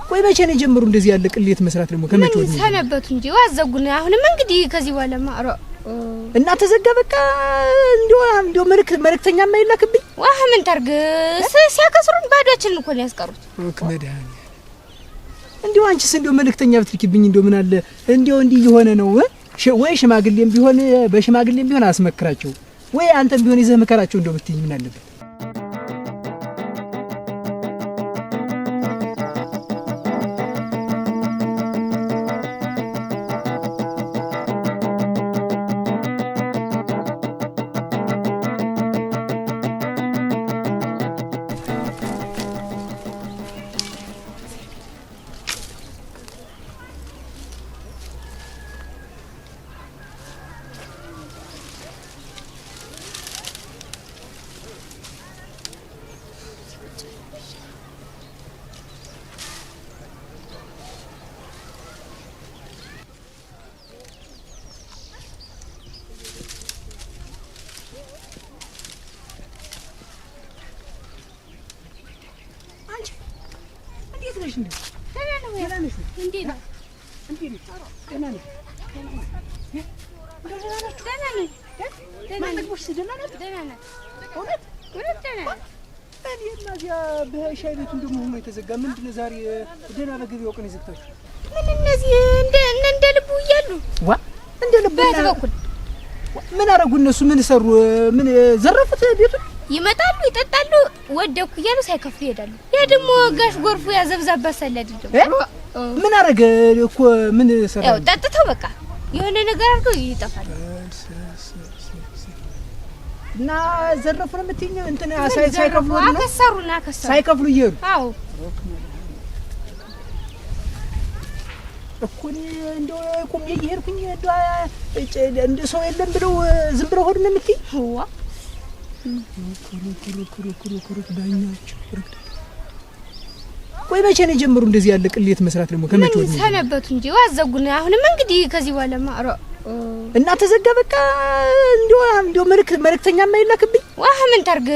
ቆይ መቼ ነው ጀምሩ እንደዚህ ያለ ቅሌት መስራት ደግሞ ከመቼ ወዲህ ሰነበቱ እንጂ ዋዘጉና አሁንም እንግዲህ ከዚህ በኋላ ማራ እና ተዘጋ በቃ እንዲው መልእክተኛ የማይላክብኝ ዋህ ምን ታርግ ሲያከስሩን ባዶችን እኮ ነው ያስቀሩት ወክመዳን እንዲው አንቺስ እንዲው መልእክተኛ ብትልኪብኝ እንዲው ምን አለ እንዲው እንዲህ የሆነ ነው ወይ ሽማግሌም ቢሆን በሽማግሌም ቢሆን አስመክራቸው ወይ አንተም ቢሆን ይዘህ መከራቸው እንዲው ብትይኝ ምን አለበት በሻይ ቤቱ እንደሆነ የተዘጋ ምንድነው ዛሬ ደና በገበያው ቀን ይዘግታችሁ ምን እነዚህ እንደ ልቡ ይያሉ ዋ እንደ ልቡ በተበኩል ምን አረጉ እነሱ ምን ሰሩ ምን ዘረፉት ቤቱን ይመጣሉ ይጠጣሉ ወደኩ ይያሉ ሳይከፍሉ ይሄዳሉ ያ ደግሞ ጋሽ ጎርፉ ያዘብዛባ ሰለድ ደግሞ ምን አረገ እኮ ምን ሰራ ያው ጠጥተው በቃ የሆነ ነገር አድርገው ይጠፋሉ እና ዘረፉ ነው የምትይኝ እንትን ሳይከፍሉ ነው አከሰሩና ሳይከፍሉ ይሄዱ አዎ እኮ እንደው ቁም ይሄድኩኝ እንደ ሰው የለም ብለው ዝም ብለው ሆድ ነው የምትይኝ ዋ ኩሩ ዳኛቸው ቆይ መቼ ነው ጀምሩ እንደዚህ ያለ ቅሌት መስራት ደግሞ ከመቼ ወዲህ ሰነበቱ እንጂ ዋዘጉና አሁንም እንግዲህ ከዚህ በኋላ ማራ እና ተዘጋ በቃ እንዲው መልእክተኛ የማይላክብኝ ዋህ ምን ታርግ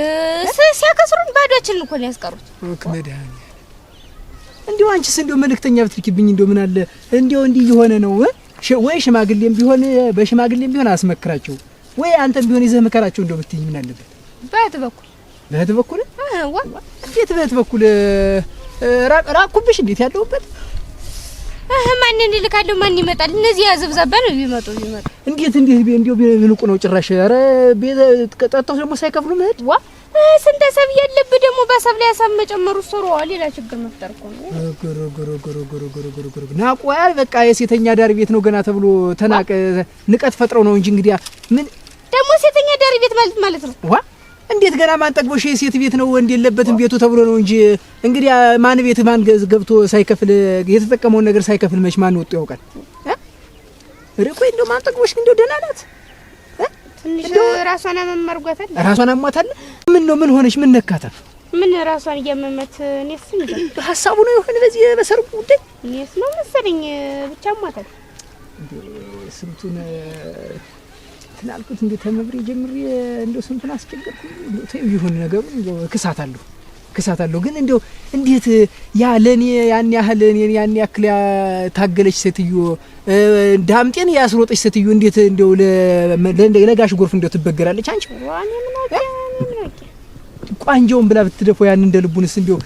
ሲያከስሩን ባዶችን እኮ ነው ያስቀሩት ወክመዳን እንዲው አንቺስ እንዲው መልእክተኛ ብትልኪብኝ እንዲው ምን አለ እንዲው እንዲህ የሆነ ነው ወይ ሽማግሌም ቢሆን በሽማግሌም ቢሆን አስመክራቸው ወይ አንተም ቢሆን ይዘህ መከራቸው እንዲው ብትይኝ ምን አለበት በህት በኩል ዋ እንዴት በህት በኩል ራቁብሽ እንዴት ያለውበት ማንን ልካለው ማን ይመጣል እነዚህ ያዘብዛባ ነው ቢመጡ እንዴት እንዲው ቢልቁ ነው ጭራሽ ኧረ ቀጣጣው ደግሞ ሳይከፍሉ መሄድ ዋ ስንት ሰብ ያለብ ደግሞ በሰብ ላይ ያሳብ መጨመሩ ሶሮዋ ሌላ ችግር መፍጠር እኮ ነው ናቋል በቃ የሴተኛ ዳር ቤት ነው ገና ተብሎ ተናቀ ንቀት ፈጥረው ነው እንጂ እንግዲያ ምን ደግሞ ሴተኛ ዳር ቤት ማለት ነው ዋ እንዴት ገና ማን ጠግቦሽ የሴት ቤት ነው እንዴ የለበትም ቤቱ ተብሎ ነው እንጂ እንግዲያ ማን ቤት ማን ገብቶ ሳይከፍል የተጠቀመው ነገር ሳይከፍል መች ማን ወጡ ያውቃል ርቆይ እንደው ማን ጠግቦሽ እንደው ደህና ናት ትንሽ ራሷን አመመርጓታል ራሷን አሟታል ምን ሆነሽ ምን ነካታ ምን ራሷን እያመመት እኔስ እንዴ ሐሳቡ ነው ይሆን በዚህ በሰርቁ ጉዳይ እኔስ ነው መሰለኝ ብቻ አሟታል ስንቱን ትናልኩት እንደ ተመብሬ ጀምሬ እንደው ስንቱን አስቸገርኩ እንደው ይሁን ነገሩ እንደው ክሳታለሁ ግን እንደው እንዴት ያ ለኔ ያን ያህል እኔን ያን ያክል ታገለች ሴትዮ ዳምጤን ያስሮጠች ሴትዮ እንዴት እንደው ለጋሽ ጎርፍ እንደው ትበገራለች አንቺ ዋኔ ምን አውቄ ቋንጆውን ብላ ብትደፈው ያን እንደ ልቡንስ እንደው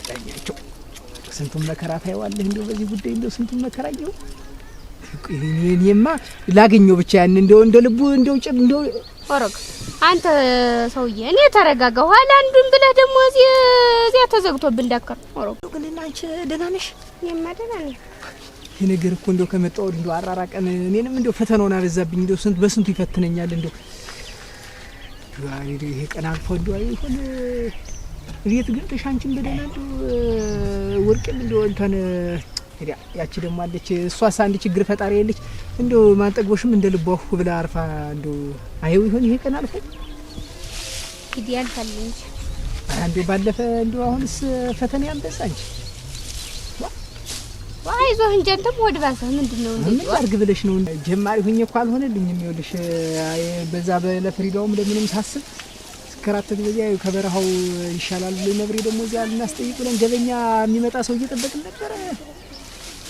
ዳኛቸው ስንቱን መከራ ታይዋለህ እንደው በዚህ ጉዳይ እንደው ስንቱን መከራየው እኔማ ላገኘው ብቻ ያን እንደ ልቡ እንደው ጭር እንደው ወረክ አንተ ሰውዬ እኔ ተረጋጋ ኋላ አንዱን ብለህ ደግሞ እዚያ ተዘግቶብን እንዳከር ወረክ ግን አንቺ ደህና ነሽ የማደና ነኝ ይሄ ነገር እኮ እንደው ከመጣው እንደው አራራቀን እኔንም እንደው ፈተናውን አበዛብኝ እንደው በስንቱ ይፈትነኛል እንደው ይሄ ቀን አልፎ እንደው አይሆን ቤት ግን ተሻንቺን በደህና እንደው ወርቅም እንደው እንትን ያቺ ደግሞ አለች እሷስ አንድ ችግር ፈጣሪ ያለች እንደው ማንጠግቦሽም እንደ ልቧሁ ብላ አርፋ እንደው አይው ይሆን ይሄ ቀን አልፎ ይዲያል ታለች እንደው ባለፈ እንደው አሁንስ ፈተና ያንበሳ እንጂ አይዞህ እንጂ አንተም ወድ ባሰህ ምንድነው እንዴ አርግ ብለሽ ነው ጀማሪ ሆኜ እኮ አልሆነልኝም ይኸውልሽ በዛ በለፍሪዳውም ለምንም ሳስብ ስንከራተት በዚያ ከበረሃው ይሻላል ነብሬ ደግሞ እዚያ ልናስጠይቅ ብለን ገበኛ የሚመጣ ሰው እየጠበቅን ነበር።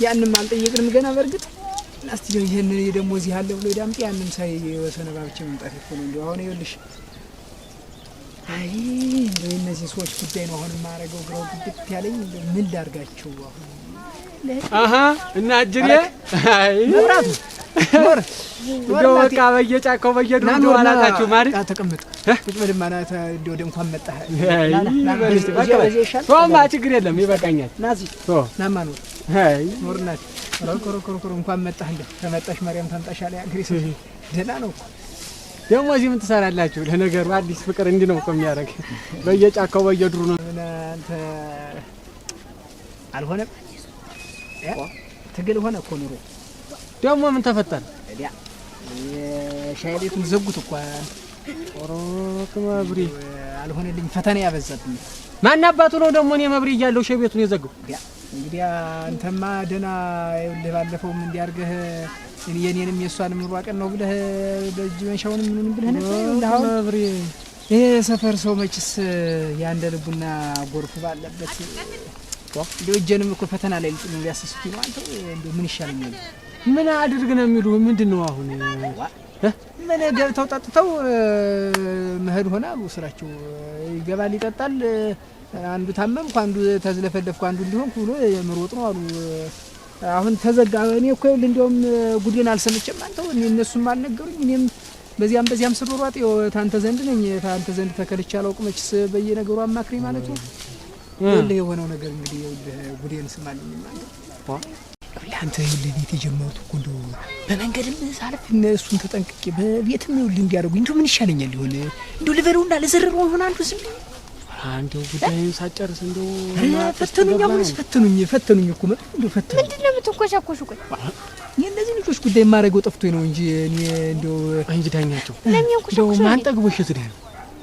ያንንም አልጠየቅንም ገና በርግጥ እስቲ ይሄን ደግሞ እዚህ አለ ብሎ ዳምጤ ያንን ሳይ ወሰነባብቼ መምጣት ይፈሉ እንደው አሁን ይኸውልሽ አይ እንደው እነዚህ ሰዎች ጉዳይ ነው አሁን ማረገው ግራው ግብት ያለኝ ምን ላርጋቸው አሁን እና አጅሬ አይ መብራቱ ኖር እንደው በቃ በየጫካው በየዱሩ እንደው አላጣችሁ ማለት ተቀመጥ ቁጭ በል ማለት እንደው እንኳን መጣህ ሶማ ችግር የለም ይበቃኛል ናዚ ናማ ኖር አይ ኖርናት ኮሮ እንኳን መጣህ እንደ ተመጣሽ ማርያም ታምጣሽ አለ ያግሪስ ደህና ነው ደግሞ እዚህ ምን ትሰራላችሁ? ለነገሩ አዲስ ፍቅር እንዲህ ነው እኮ የሚያደርግ በየጫካው በየዱሩ ነው። አንተ አልሆነም ትግል ሆነ እኮ ኑሮ ደግሞ ምን ተፈጠረ? እዲያ ሻይ ቤቱን ዘጉት እኮ ኦሮክ መብሪ አልሆነልኝ ፈተና ያበዛብኝ። ማን አባቱ ነው ደግሞ እኔ መብሪ እያለሁ ሻይ ቤቱን የዘጋው? እንግዲህ አንተማ ደህና ይኸውልህ ባለፈውም እንዲያርገህ የኔንም የሷንም ኑሮ አቀን ነው ብለህ በእጅ መንሻውንም ምንም ብለህ ነበር። አሁን መብሪ ይሄ ሰፈር ሰው መችስ ያንደ ልቡና ጎርፍ ባለበት እንደው እጄንም እኮ ፈተና ላይ ልጥሉ ሊያስስቱ ነው። አንተ እንደው ምን ይሻለኛል? ምን አድርግ ነው የሚሉ ምንድነው አሁን ምን ገብተው ጠጥተው መሄድ ሆነ አሉ ስራቸው። ይገባል ይጠጣል። አንዱ ታመምኩ አንዱ ተዝለፈለፍኩ አንዱ እንዲሆንኩ ብሎ ምሮጥ ነው አሉ። አሁን ተዘጋ። እኔ እኮ እንደውም ጉዴን አልሰምቼም አንተው እነሱም አልነገሩኝ። እኔም በዚያም ስሮሯጥ ታንተ ዘንድ ነኝ ታንተ ዘንድ ተከልቼ አላውቅም። መችስ በየነገሩ አማክሪ ማለት ነው። ይኸውልህ የሆነው ነገር እንግዲህ ይኸውልህ ጉዴን ስማልኝ ማለት አንተ ይኸውልህ ቤት የጀመሩት እኮ እንደው በመንገድም ሳልፍ እነሱን ተጠንቅቄ በቤትም ይኸውልህ እንዲያደርጉኝ እንደው ምን ይሻለኛል? ይሆን እንደው ልበለውና ለዘረረው ይሆን አንዱ ዝም ብዬ አንዴው ጉዳይን ሳጨርስ እንደው ፈተኑኝ። አሁንስ ፈተኑኝ እኮ መጥቶ እንደው ፈተኑኝ። ምንድነው የምትንኮሻኮሹ? ቆይ የእነዚህ ልጆች ጉዳይ የማደርገው ጠፍቶኝ ነው እንጂ እኔ እንደው እንጂ ዳኛቸው እንደው ማን ጠግቦሽ ትደህ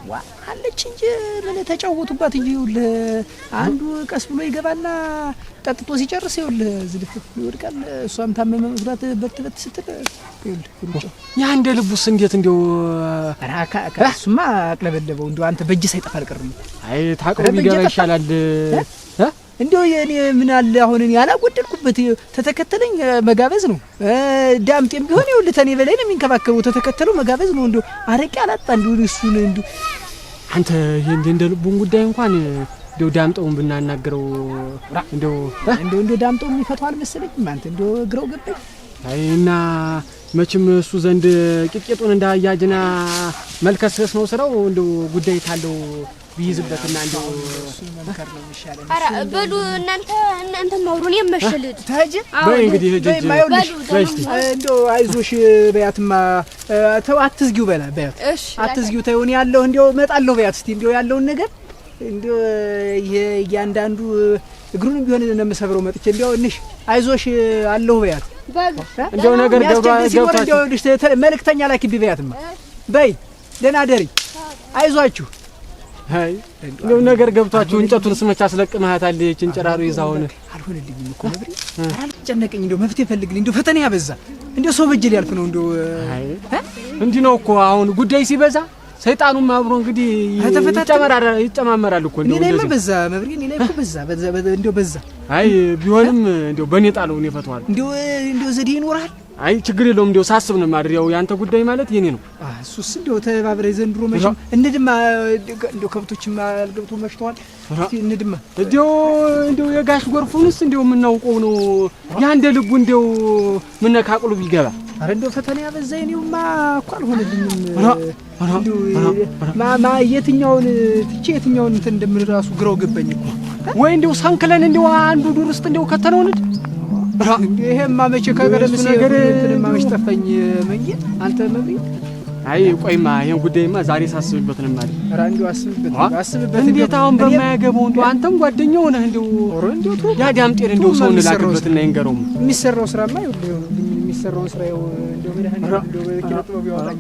ዋ አለች እንጂ ምን ተጫወቱባት እንጂ ይኸውልህ አንዱ ቀስ ብሎ ይገባና ጠጥቶ ሲጨርስ ይኸውልህ ዝልፍ ይወድቃል። እሷም ታመመ መስራት በት ስትል ይኸውልህ ሩጫ ያ እንደ ልቡስ እንዴት እንደው አራካ እሱማ አቅለበለበው እንደው አንተ በእጅ ሳይጠፋ አልቀርም። አይ ታቅሩ ቢገባ ይሻላል። እንደው የኔ ምን አለ አሁን እኔ ያላጎደልኩበት ተተከተለኝ መጋበዝ ነው። ዳምጤም ቢሆን ይኸውልህ ተኔ በላይ ነው የሚንከባከበው ተተከተለው መጋበዝ ነው። እንደው አረቄ አላጣ እንደው እሱን እንደው አንተ እንደ ልቡን ጉዳይ እንኳን እንደው ዳምጠውን ብናናገረው እንደው ዳምጠው የሚፈታው አልመሰለኝም። አንተ እንደው ግረው ገባኝ። አይ እና መቼም እሱ ዘንድ ቂጥቂጡን እንዳያጅና መልከስከስ ነው ስራው። እንደው ጉዳይ ታለው ቢይዝበትና እንደው እሱ መንከር ነው የሚሻለው። አረ በሉ እናንተ ማውሩን የመሸልት ታጂ በይ እንግዲህ እንደው አይዞሽ በያትማ ተው አትዝጊው በያት አትዝጊው ተይው እኔ ያለው እንደው እመጣለሁ በያት እስቲ እንደው ያለውን ነገር እንደው ይሄ እያንዳንዱ እግሩን ቢሆን ነው የምሰብረው መጥቼ እንደው እንሽ አይዞሽ አለሁ በያት እንደው ነገር ገብታችሁ እንደው መልእክተኛ ላኪ በያትማ በይ ደህና ደሪ አይዟችሁ። አይ እንደው ነገር ገብቷችሁ እንጨቱን ስመቻ አስለቅመሃታል። እንጨራሩ ይዛውን አልሆነልኝም እኮ ነብሬ አልጨነቀኝ። እንደው መፍትሄ ፈልግልኝ። እንደው ፈተና ያበዛ እንደው ሰው በጀል ያልፍ ነው እንደው አይ እንዲህ ነው እኮ አሁን ጉዳይ ሲበዛ ሰይጣኑም አብሮ እንግዲህ ይጨማመራል እኮ እንደው እንደዚህ በዛ መብሬ እኔ ላይ እኮ በዛ እንደው በዛ። አይ ቢሆንም እንደው በኔ ጣለው ነው ይፈቷል። እንደው ዘዴ ይኖራል። አይ ችግር የለውም። እንደው ሳስብ ነው ማድሪያው ያንተ ጉዳይ ማለት የኔ ነው። እሱስ እንደው ተባብረን ዘንድሮ መቼም እንድማ እንደው ከብቶችም አልገብቶ መሽተዋል። እንድማ እንደው የጋሽ ጎርፉንስ እንደው የምናውቀው ነው ያንደ ልቡ እንደው ምነካቅሉ ቢገባ አረ እንደው ፈተና ያበዛኝ ነውማ እኮ አልሆነልኝም። እንደው የትኛውን ትቼ የትኛውን እንትን እንደምን ራሱ ግራው ገባኝ እኮ ወይ እንደው ሳንክለን እንደው አንዱ ዱር ውስጥ እንደው ከተነው ንድ ይሄማ መቼ ከገረምስ ነገር እንትንማ መች ጠፋኝ መንጌ አንተ መብሪ። አይ ቆይማ ይሄን ጉዳይማ ዛሬ ሳስብበት ነው ማለት ኧረ እንደው አስብበት እንዴት አሁን በማያገባው እንደው አንተም ጓደኛው ነህ እንደው ያ ዳምጤን እንደው ሰው እንላክበትና ይንገረው የሚሰራው ስራማ ይኸውልህ የሚሰራውን ስራ እንደው በደህና እንደው በኪነ ጥበብ ያወጣኝ